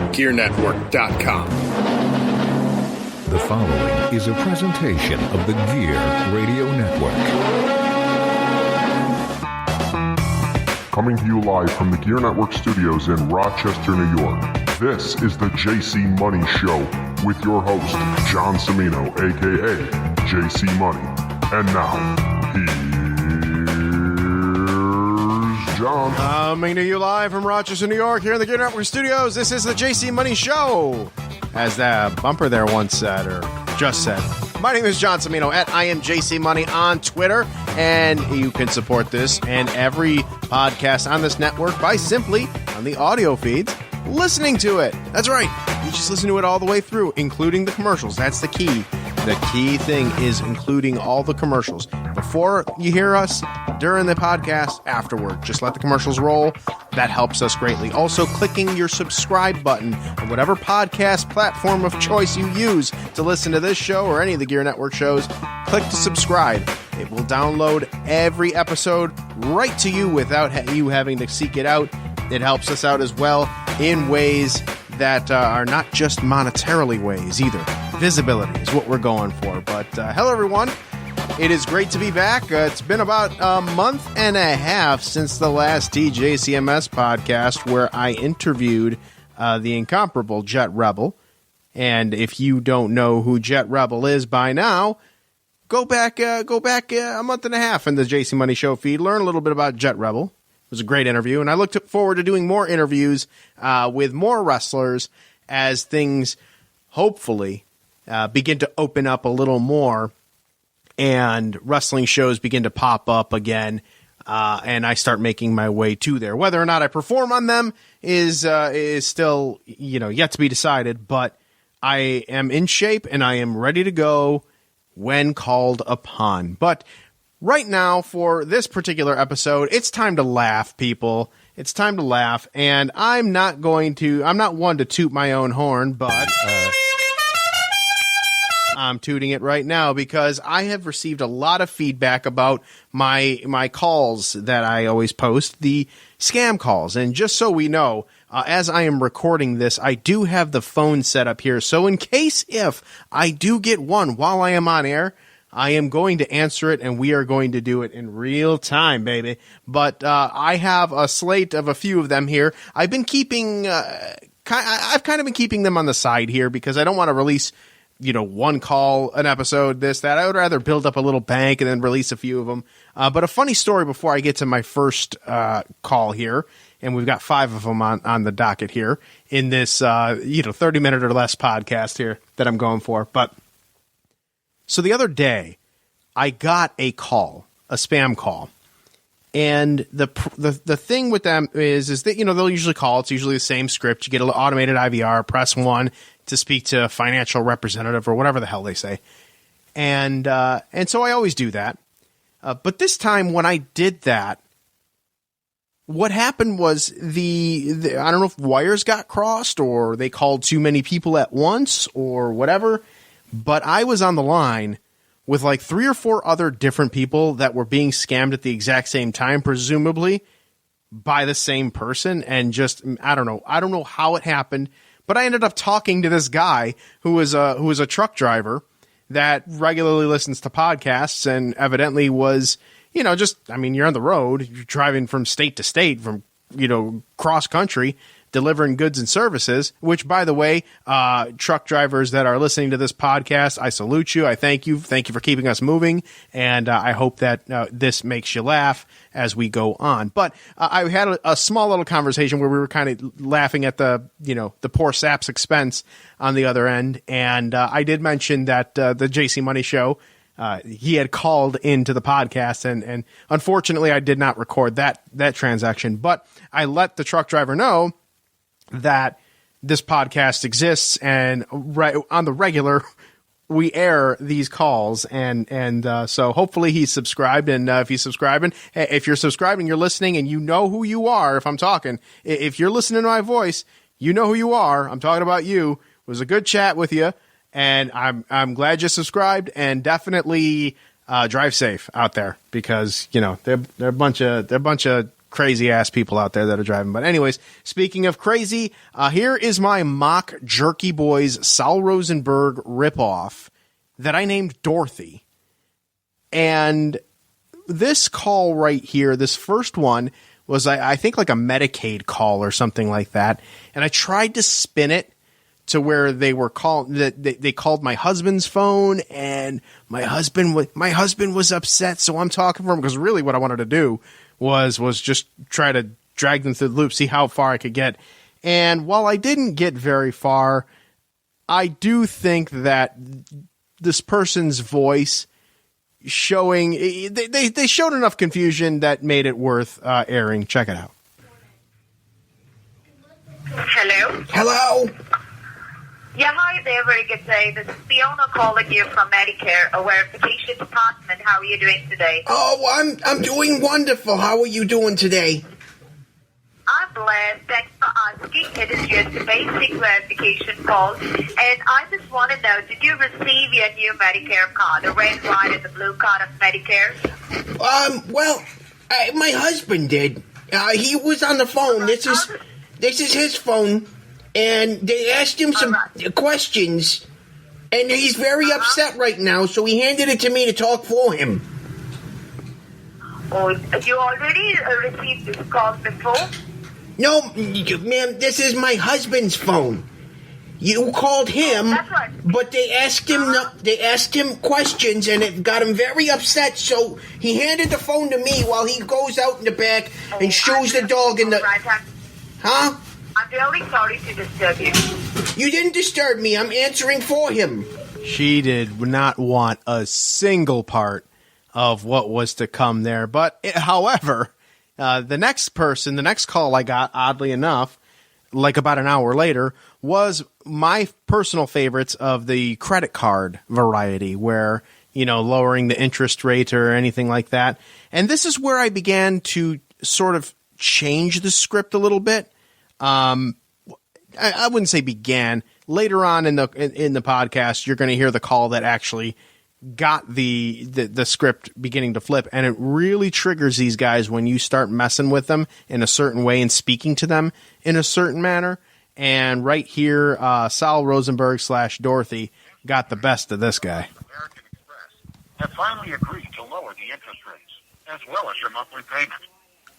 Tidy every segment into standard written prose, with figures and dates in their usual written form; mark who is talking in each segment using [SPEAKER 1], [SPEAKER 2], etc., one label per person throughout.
[SPEAKER 1] GearNetwork.com.
[SPEAKER 2] The following is a presentation of the Gear Radio Network.
[SPEAKER 3] Coming to you live from the Gear Network studios in Rochester, New York. This is the JC Money Show with your host, John Cimino, a.k.a. JC Money. And now, here's John.
[SPEAKER 4] Coming to you live from Rochester, New York, here in the Gear Network studios. This is the JC Money Show, as that bumper there once said, or just said. My name is John Cimino at I am JC Money on Twitter, and you can support this and every podcast on this network by simply, on the audio feeds, listening to it. That's right. You just listen to it all the way through, including the commercials. That's the key. The key thing is including all the commercials. Before you hear us, during the podcast, afterward. Just let the commercials roll. That helps us greatly. Also, clicking your subscribe button on whatever podcast platform of choice you use to listen to this show or any of the Gear Network shows, click to subscribe. It will download every episode right to you without you having to seek it out. It helps us out as well in ways that are not just monetarily ways either. Visibility is what we're going for. But hello, everyone. It is great to be back. It's been about a month and a half since the last TJCMS podcast where I interviewed the incomparable Jet Rebel. And if you don't know who Jet Rebel is by now, go back a month and a half in the JC Money Show feed. Learn a little bit about Jet Rebel. It was a great interview, and I look forward to doing more interviews with more wrestlers as things hopefully begin to open up a little more and wrestling shows begin to pop up again, and I start making my way to there. Whether or not I perform on them is still yet to be decided, but I am in shape and I am ready to go when called upon. But right now, for this particular episode, it's time to laugh, people. It's time to laugh, and I'm not one to toot my own horn, but I'm tooting it right now because I have received a lot of feedback about my calls that I always post, the scam calls. And just so we know, as I am recording this, I do have the phone set up here. So in case if I do get one while I am on air, I am going to answer it, and we are going to do it in real time, baby. But I have a slate of a few of them here. I've been keeping, I've kind of been keeping them on the side here because I don't want to release, one call, an episode, this, that. I would rather build up a little bank and then release a few of them. But a funny story before I get to my first call here, and we've got 5 of them on the docket here in this, 30-minute or less podcast here that I'm going for. But so the other day, I got a call, a spam call, and the thing with them is that they'll usually call. It's usually the same script. You get an automated IVR, press 1 to speak to a financial representative or whatever the hell they say, and so I always do that. But this time when I did that, what happened was the I don't know if wires got crossed or they called too many people at once or whatever. But I was on the line with like 3 or 4 other different people that were being scammed at the exact same time, presumably by the same person. And just, I don't know how it happened, but I ended up talking to this guy who was a truck driver that regularly listens to podcasts and evidently was, you're on the road, you're driving from state to state, from, cross country, delivering goods and services, which, by the way, truck drivers that are listening to this podcast, I salute you. I thank you. Thank you for keeping us moving. And I hope that this makes you laugh as we go on. But I had a small little conversation where we were kind of laughing at the poor sap's expense on the other end. And I did mention that the JC Money Show, he had called into the podcast, and unfortunately I did not record that transaction. But I let the truck driver know that this podcast exists, and right on the regular we air these calls, and so hopefully he's subscribed, and if he's subscribing, if you're subscribing, you're listening, and you know who you are. If I'm talking, if you're listening to my voice, you know who you are. I'm talking about you. It was a good chat with you, and I'm glad you subscribed, and definitely drive safe out there, because they're a bunch of crazy ass people out there that are driving. But anyways, speaking of crazy, here is my mock Jerky Boys Sal Rosenberg ripoff that I named Dorothy. And this call right here, this first one was, I think, like a Medicaid call or something like that. And I tried to spin it to where they were they called my husband's phone, and my husband was upset. So I'm talking for him, because really what I wanted to do was just try to drag them through the loop, see how far I could get. And while I didn't get very far, I do think that this person's voice showing, they showed enough confusion that made it worth airing. Check it out.
[SPEAKER 1] Hello?
[SPEAKER 5] Hello?
[SPEAKER 1] Yeah, hi there. Very good day. This is Fiona calling you from Medicare, a verification department. How are you doing today?
[SPEAKER 5] Oh, I'm doing wonderful. How are you doing today?
[SPEAKER 1] I'm blessed. Thanks for asking. It is just a basic verification call. And I just want to know, did you receive your new Medicare card, the red, white, and the blue card of Medicare?
[SPEAKER 5] Well, my husband did. He was on the phone. This is his phone. And they asked him some questions, and he's very upset right now, so he handed it to me to talk for him.
[SPEAKER 1] Oh, you already received this call before?
[SPEAKER 5] No, ma'am, this is my husband's phone. You called him,
[SPEAKER 1] that's right.
[SPEAKER 5] but they asked him questions, and it got him very upset, so he handed the phone to me while he goes out in the back and shows the dog in the... Huh?
[SPEAKER 1] I'm really sorry to disturb you.
[SPEAKER 5] You didn't disturb me. I'm answering for him.
[SPEAKER 4] She did not want a single part of what was to come there. But, however, the next call I got, oddly enough, like about an hour later, was my personal favorites of the credit card variety, where, lowering the interest rate or anything like that. And this is where I began to sort of change the script a little bit. I wouldn't say began. Later on in the podcast, you're going to hear the call that actually got the script beginning to flip, and it really triggers these guys when you start messing with them in a certain way and speaking to them in a certain manner. And right here, Sal Rosenberg / Dorothy got the best of this guy.
[SPEAKER 6] American Express have finally agreed to lower the interest rates, as well as your monthly payment.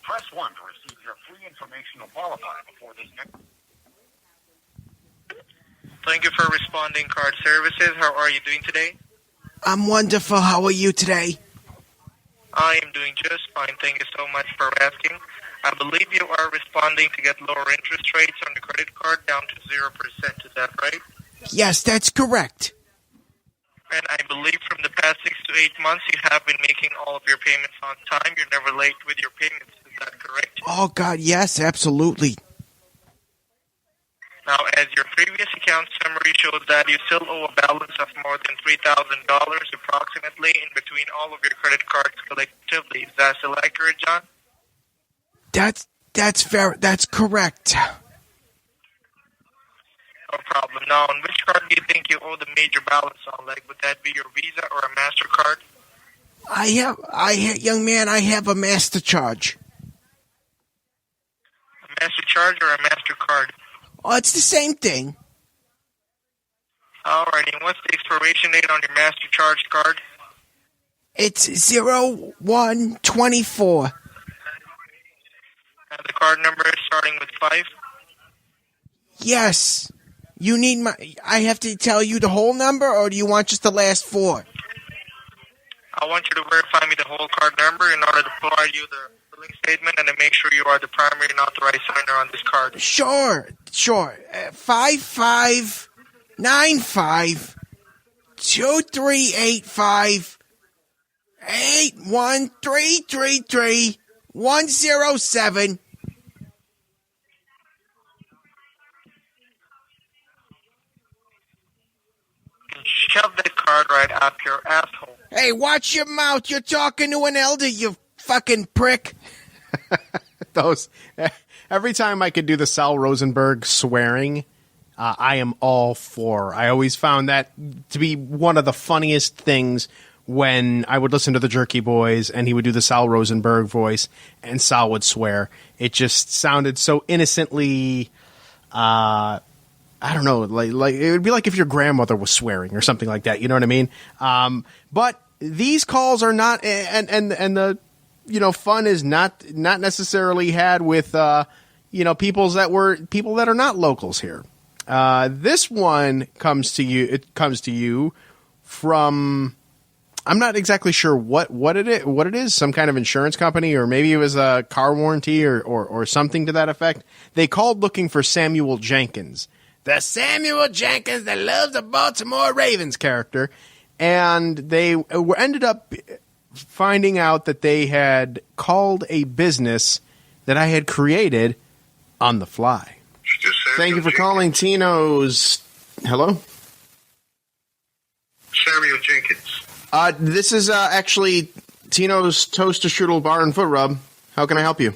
[SPEAKER 6] Press 1 to receive your free informational qualifier before this next...
[SPEAKER 7] Thank you for responding card services. How are you doing today?
[SPEAKER 5] I'm wonderful. How are you today?
[SPEAKER 7] I am doing just fine. Thank you so much for asking. I believe you are responding to get lower interest rates on the credit card down to 0%. Is that right?
[SPEAKER 5] Yes, that's correct.
[SPEAKER 7] And I believe from the past 6 to 8 months, you have been making all of your payments on time. You're never late with your payments. Is that correct?
[SPEAKER 5] Oh, God, yes, absolutely.
[SPEAKER 7] Now, as your previous account summary shows that you still owe a balance of more than $3,000 approximately in between all of your credit cards collectively. Is that still accurate, John?
[SPEAKER 5] That's fair. That's correct.
[SPEAKER 7] No problem. Now, on which card do you think you owe the major balance on? Like, would that be your Visa or a MasterCard?
[SPEAKER 5] Young man, I have a MasterCharge.
[SPEAKER 7] A MasterCharge or a MasterCard?
[SPEAKER 5] Oh, it's the same thing.
[SPEAKER 7] Alrighty, and what's the expiration date on your MasterCharge card?
[SPEAKER 5] It's 01/24.
[SPEAKER 7] And the card number is starting with 5?
[SPEAKER 5] Yes. You need I have to tell you the whole number, or do you want just the last 4?
[SPEAKER 7] I want you to verify me the whole card number in order to provide you the billing statement and to make sure you are the primary and authorized signer on this card.
[SPEAKER 5] Sure. 5595 2385 81333 107.
[SPEAKER 7] Shove that card right up your asshole.
[SPEAKER 5] Hey, watch your mouth. You're talking to an elder, you fucking prick.
[SPEAKER 4] Every time I could do the Sal Rosenberg swearing, I am all for. I always found that to be one of the funniest things when I would listen to the Jerky Boys and he would do the Sal Rosenberg voice and Sal would swear. It just sounded so innocently, I don't know, like it would be like if your grandmother was swearing or something like that. You know what I mean? But these calls are not, and the, fun is not necessarily had with, people that are not locals here. This one comes to you from, I'm not exactly sure what it is, some kind of insurance company, or maybe it was a car warranty or something to that effect. They called looking for Samuel Jenkins, the Samuel Jenkins that loves the Baltimore Ravens character. And they ended up finding out that they had called a business that I had created on the fly. Thank you for calling Tino's. Hello?
[SPEAKER 6] Samuel Jenkins.
[SPEAKER 4] This is actually Tino's Toaster Strudel Bar and Foot Rub. How can I help you?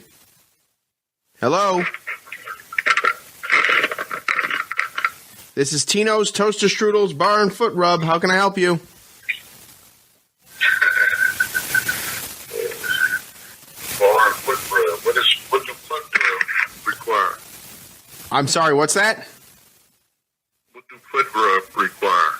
[SPEAKER 4] Hello? This is Tino's Toaster Strudel's Bar and Foot Rub. How can I help you?
[SPEAKER 6] Bar and foot rub. What do foot rub require?
[SPEAKER 4] I'm sorry, what's that?
[SPEAKER 6] What do foot rub require?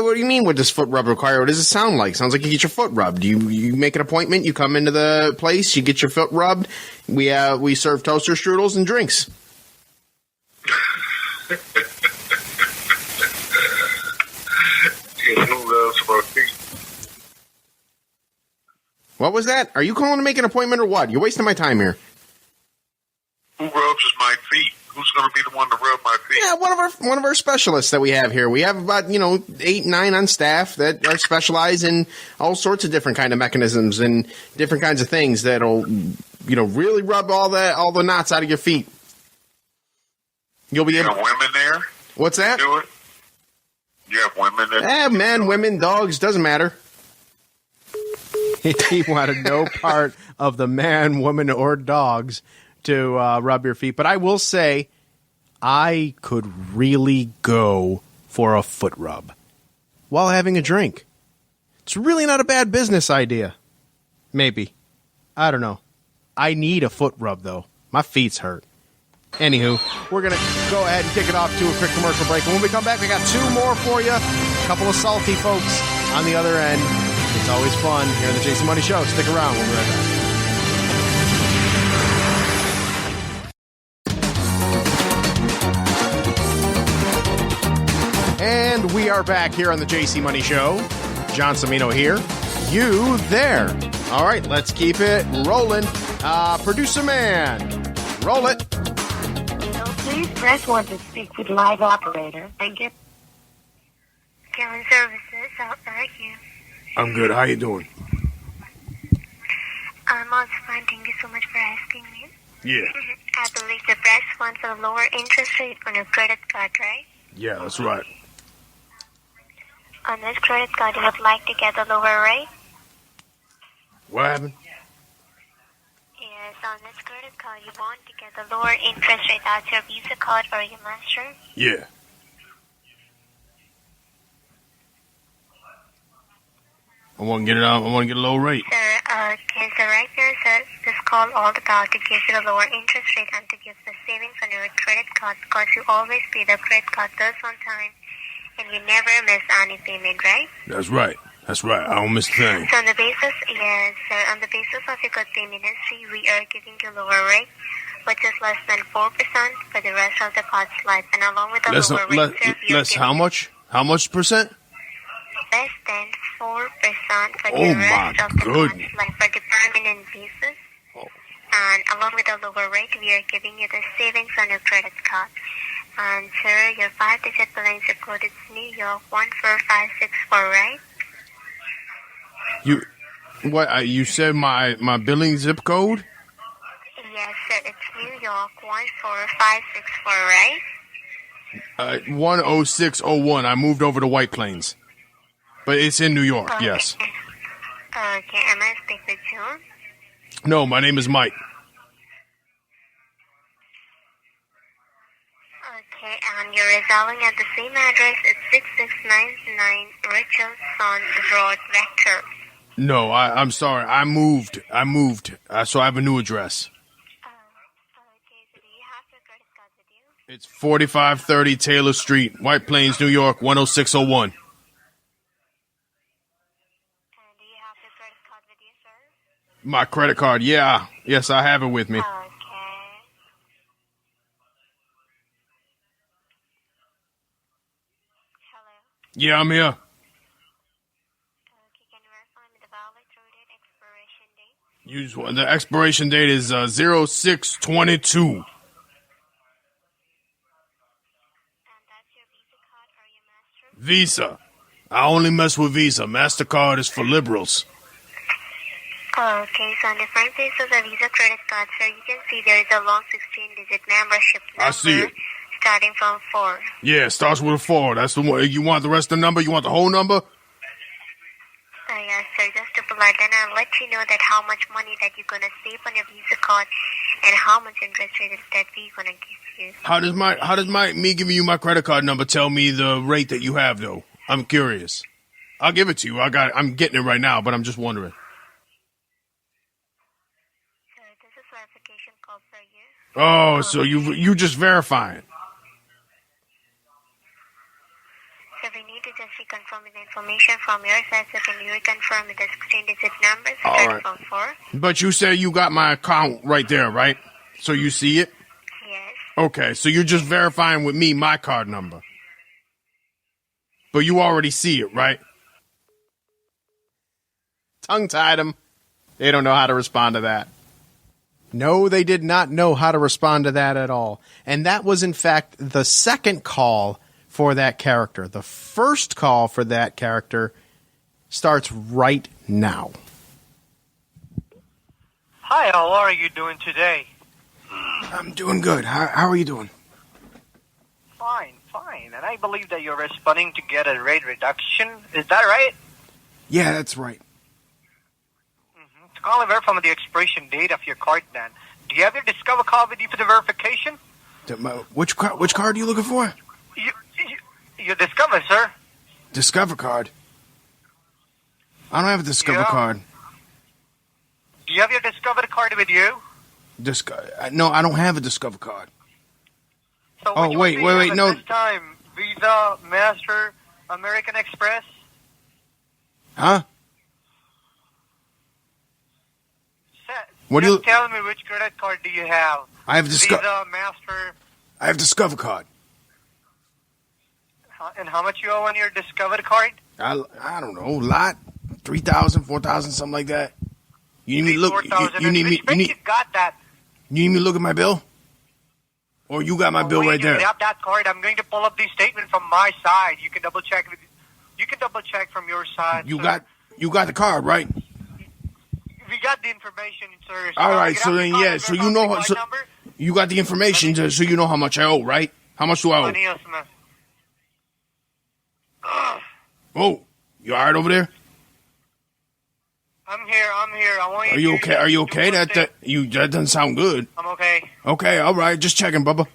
[SPEAKER 4] What do you mean, what does foot rub require? What does it sound like? Sounds like you get your foot rubbed. You make an appointment, you come into the place, you get your foot rubbed. We serve toaster strudels and drinks. What was that? Are you calling to make an appointment or what? You're wasting my time here.
[SPEAKER 6] Who rubs my feet? Who's going to be the one to rub my feet?
[SPEAKER 4] Yeah, one of our specialists that we have here. We have about 8, 9 on staff that are specialized in all sorts of different kind of mechanisms and different kinds of things that'll really rub all the knots out of your feet. You'll be able.
[SPEAKER 6] You have women there?
[SPEAKER 4] What's that?
[SPEAKER 6] Do it. You have women there?
[SPEAKER 4] Men, women, dogs, doesn't matter. He wanted no part of the man, woman, or dogs to rub your feet. But I will say, I could really go for a foot rub while having a drink. It's really not a bad business idea. Maybe. I don't know. I need a foot rub, though. My feet's hurt. Anywho, we're going to go ahead and kick it off to a quick commercial break. And when we come back, we got 2 more for you. A couple of salty folks on the other end. It's always fun here on the JC Money Show. Stick around. We'll be right back. And we are back here on the JC Money Show. John Cimino here. You there. All right, let's keep it rolling. Producer man, roll it.
[SPEAKER 8] Please press 1 to speak with live operator. Thank you.
[SPEAKER 9] Calling services, how are you?
[SPEAKER 4] I'm good. How you doing?
[SPEAKER 9] I'm also fine. Thank you so much for asking me.
[SPEAKER 4] Yeah.
[SPEAKER 9] I believe the press wants a lower interest rate on your credit card, right?
[SPEAKER 4] Yeah, that's right.
[SPEAKER 9] On this credit card, you would like to get a lower rate?
[SPEAKER 4] What happened?
[SPEAKER 9] Yes, on this credit card, you want to get a lower interest rate out your Visa card or your Master?
[SPEAKER 4] Yeah. I want to get it out. I want to get a low rate.
[SPEAKER 9] Sir, okay, so right here says this call all about to give you a lower interest rate and to give the savings on your credit card because you always pay the credit card bills on time and you never miss any payment, right?
[SPEAKER 4] That's right. That's right. I don't miss a thing.
[SPEAKER 9] So on the basis, yes, sir, on the basis of your good payment history, we are giving you a lower rate, which is less than 4% for the rest of the card's life. And along with the lower rate, sir,
[SPEAKER 4] less how much? How much percent?
[SPEAKER 9] Less than 4% for the rest of the card's life for the permanent basis.
[SPEAKER 4] Oh.
[SPEAKER 9] And along with the lower rate, we are giving you the savings on your credit card. And sir, your 5-digit billing zip code is New York 14564, right?
[SPEAKER 4] You said my billing zip code?
[SPEAKER 9] Yes, sir. It's New York 14564, right?
[SPEAKER 4] 10601. I moved over to White Plains. But it's in New York,
[SPEAKER 9] okay.
[SPEAKER 4] Yes.
[SPEAKER 9] Okay, am I speaking with you?
[SPEAKER 4] No, my name is Mike.
[SPEAKER 9] Okay, and you're residing at the same address as 6699 Richardson Road, Vector.
[SPEAKER 4] No, I'm sorry. I moved. So I have a new address.
[SPEAKER 9] Okay, so do you have your credit card with you?
[SPEAKER 4] It's 4530 Taylor Street, White Plains, New York, 10601.
[SPEAKER 9] And do you have your credit card with you, sir?
[SPEAKER 4] My credit card, yeah. Yes, I have it with me.
[SPEAKER 9] Okay. Hello?
[SPEAKER 4] Yeah, I'm here.
[SPEAKER 9] Okay, can you verify me the valid through date expiration date?
[SPEAKER 4] The expiration date is 0622.
[SPEAKER 9] And that's your Visa card or your Master?
[SPEAKER 4] Visa. I only mess with Visa. MasterCard is for liberals.
[SPEAKER 9] Okay, so on the front page of the Visa credit card, sir, you can see there is a long 16-digit membership number.
[SPEAKER 4] I see it.
[SPEAKER 9] Starting from 4.
[SPEAKER 4] Yeah, it starts with a 4. That's the one. You want the rest of the number? You want the whole number?
[SPEAKER 9] Yes, sir, just to polite, then I'll let you know that how much money that you're going to save on your Visa card and how much interest rate that we're going to give you.
[SPEAKER 4] How does me giving you my credit card number tell me the rate that you have, though? I'm curious. I'll give it to you. I'm getting it right now, but I'm just wondering.
[SPEAKER 9] Sir, this is verification call for you.
[SPEAKER 4] Oh, so you just verifying.
[SPEAKER 9] So we need to just reconfirm the information from your side, so can you reconfirm the 16-digit number starting from 4?
[SPEAKER 4] But you say you got my account right there, right? So you see it?
[SPEAKER 9] Yes.
[SPEAKER 4] Okay, so you're just verifying with me my card number. But you already see it, right? Tongue-tied them. They don't know how to respond to that. No, they did not know how to respond to that at all. And that was, in fact, the second call for that character. The first call for that character starts right now.
[SPEAKER 10] Hi, how are you doing today?
[SPEAKER 4] I'm doing good. How are you doing?
[SPEAKER 10] Fine. And I believe that you're responding to get a rate reduction. Is that right?
[SPEAKER 4] Yeah, that's right.
[SPEAKER 10] To call and verify the expiration date of your card then. Do you have your Discover card with you for the verification?
[SPEAKER 4] Which card are you looking for?
[SPEAKER 10] Your Discover, sir.
[SPEAKER 4] Discover card? I don't have a Discover card.
[SPEAKER 10] Do you have your Discover card with you?
[SPEAKER 4] No, I don't have a Discover card.
[SPEAKER 10] So
[SPEAKER 4] wait, no.
[SPEAKER 10] This time, Visa, Master, American Express?
[SPEAKER 4] Huh?
[SPEAKER 10] Just tell me which credit card do you have?
[SPEAKER 4] I have
[SPEAKER 10] Visa, Master.
[SPEAKER 4] I have Discover card.
[SPEAKER 10] And how much you owe on your Discover card?
[SPEAKER 4] I don't know, a lot, 3,000, 4,000, something like that. You need me look? You need me?
[SPEAKER 10] You got that?
[SPEAKER 4] You need me to look at my bill? Or you got my bill right there?
[SPEAKER 10] Grab that card. I'm going to pull up the statement from my side. You can double check. You can double check from your side.
[SPEAKER 4] You got the card, right?
[SPEAKER 10] We got the information, sir.
[SPEAKER 4] All right, so then so you know, so you got the information, so you know how much I owe, right? How much do I owe? Oh, you all right over there?
[SPEAKER 10] I'm here. I want you.
[SPEAKER 4] Are you okay? Are you okay? That doesn't sound good.
[SPEAKER 10] I'm okay.
[SPEAKER 4] Okay, all right. Just checking, Bubba.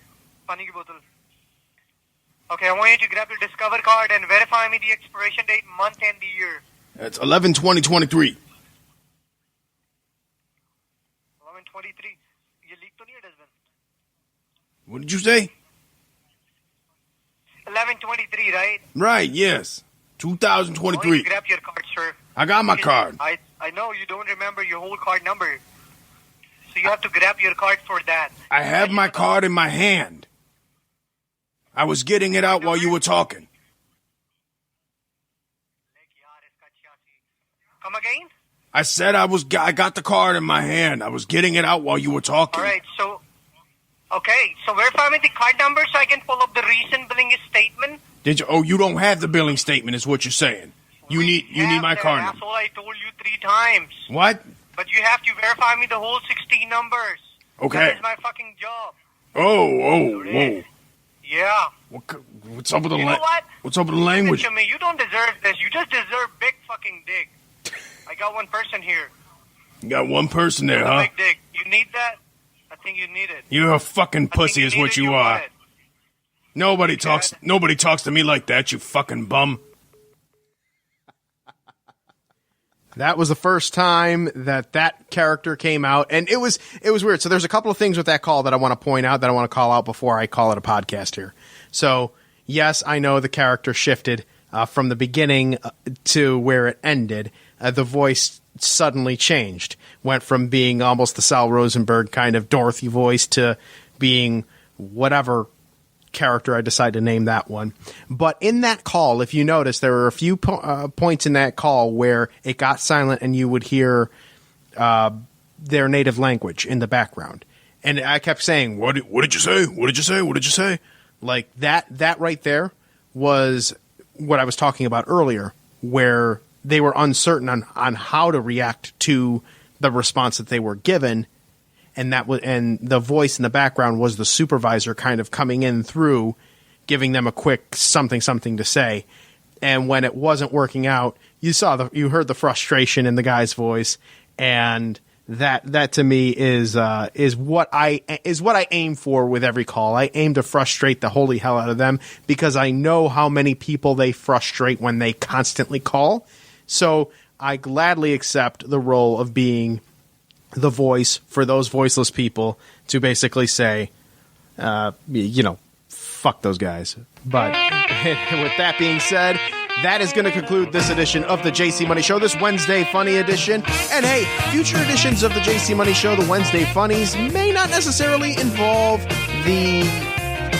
[SPEAKER 10] Okay, I want you to grab your Discover card and verify me the expiration date, month, and the year.
[SPEAKER 4] That's 11/20/23.
[SPEAKER 10] 11/23.
[SPEAKER 4] What did you say?
[SPEAKER 10] 11/23, right?
[SPEAKER 4] Right. Yes. 2023.
[SPEAKER 10] Grab your card, sir.
[SPEAKER 4] I got my card.
[SPEAKER 10] I know you don't remember your whole card number, so you have to grab your card for that.
[SPEAKER 4] I have my card in my hand. I was getting it out while you were talking.
[SPEAKER 10] Come again?
[SPEAKER 4] I said I got the card in my hand. I was getting it out while you were talking.
[SPEAKER 10] All right, so verify me the card number so I can pull up the recent billing statement.
[SPEAKER 4] Did you? Oh, you don't have the billing statement, is what you're saying. You need my card number.
[SPEAKER 10] That's all I told you 3 times.
[SPEAKER 4] What?
[SPEAKER 10] But you have to verify me the whole 16 numbers.
[SPEAKER 4] Okay.
[SPEAKER 10] That is my fucking job.
[SPEAKER 4] Whoa.
[SPEAKER 10] Yeah.
[SPEAKER 4] What's up with the
[SPEAKER 10] know what?
[SPEAKER 4] What's up with the language?
[SPEAKER 10] Listen to me. You don't deserve this. You just deserve big fucking dick. I got one person here.
[SPEAKER 4] You got one person there, huh?
[SPEAKER 10] Big dick. You need that? I think you need it.
[SPEAKER 4] You're a fucking pussy is what you are. Nobody talks to me like that, you fucking bum. That was the first time that character came out, and it was weird. So there's a couple of things with that call that I want to point out, that I want to call out before I call it a podcast here. So, yes, I know the character shifted from the beginning to where it ended. The voice suddenly changed. Went from being almost the Sal Rosenberg kind of Dorothy voice to being whatever character I decide to name that one. But in that call, if you notice, there were a few points in that call where it got silent and you would hear their native language in the background. And I kept saying, what did you say? What did you say? What did you say? Like that right there was what I was talking about earlier, where they were uncertain on how to react to the response that they were given. And the voice in the background was the supervisor kind of coming in through, giving them a quick something to say. And when it wasn't working out, you heard the frustration in the guy's voice, and that to me is what I aim for with every call. I aim to frustrate the holy hell out of them, because I know how many people they frustrate when they constantly call. So I gladly accept the role of being the voice for those voiceless people, to basically say, fuck those guys. But with that being said, that is going to conclude this edition of the JC Money Show, this Wednesday Funny edition. And hey, future editions of the JC Money Show, the Wednesday Funnies, may not necessarily involve the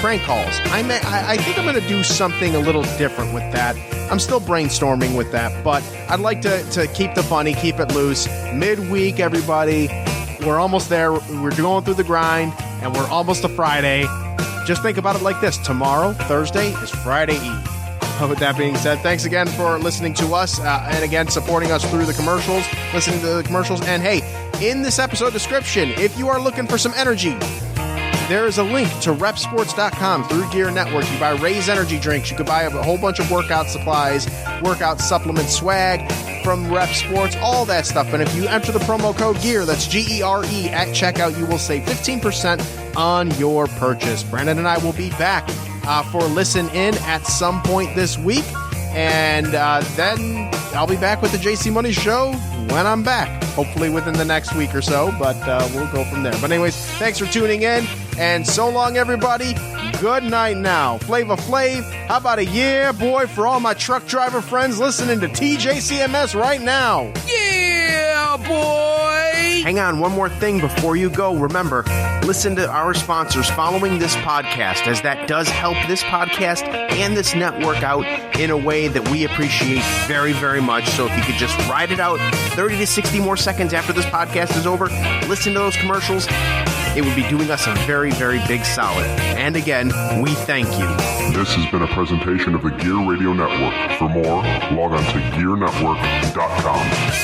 [SPEAKER 4] prank calls. I think I'm going to do something a little different with that. I'm still brainstorming with that, but I'd like to keep the funny, keep it loose. Midweek, everybody. We're almost there. We're going through the grind, and we're almost to Friday. Just think about it like this. Tomorrow, Thursday, is Friday Eve. With that being said, thanks again for listening to us, and again, supporting us through the commercials, listening to the commercials. And hey, in this episode description, if you are looking for some energy, there is a link to repsports.com through Gear Network. You buy Ray's energy drinks. You could buy a whole bunch of workout supplies, workout supplement swag from Rep Sports, all that stuff. And if you enter the promo code GEAR, that's GERE, at checkout, you will save 15% on your purchase. Brandon and I will be back for Listen In at some point this week. And then I'll be back with the JC Money Show when I'm back, hopefully within the next week or so, but we'll go from there. But anyways, thanks for tuning in, and so long, everybody. Good night now. Flavor Flav, how about a yeah, boy, for all my truck driver friends listening to TJCMS right now? Yeah, boy! Hang on, one more thing before you go. Remember, listen to our sponsors following this podcast, as that does help this podcast and this network out in a way that we appreciate very, very much. So if you could just ride it out 30 to 60 more seconds after this podcast is over, listen to those commercials. It would be doing us a very, very big solid. And again, we thank you.
[SPEAKER 3] This has been a presentation of the Gear Radio Network. For more, log on to gearnetwork.com.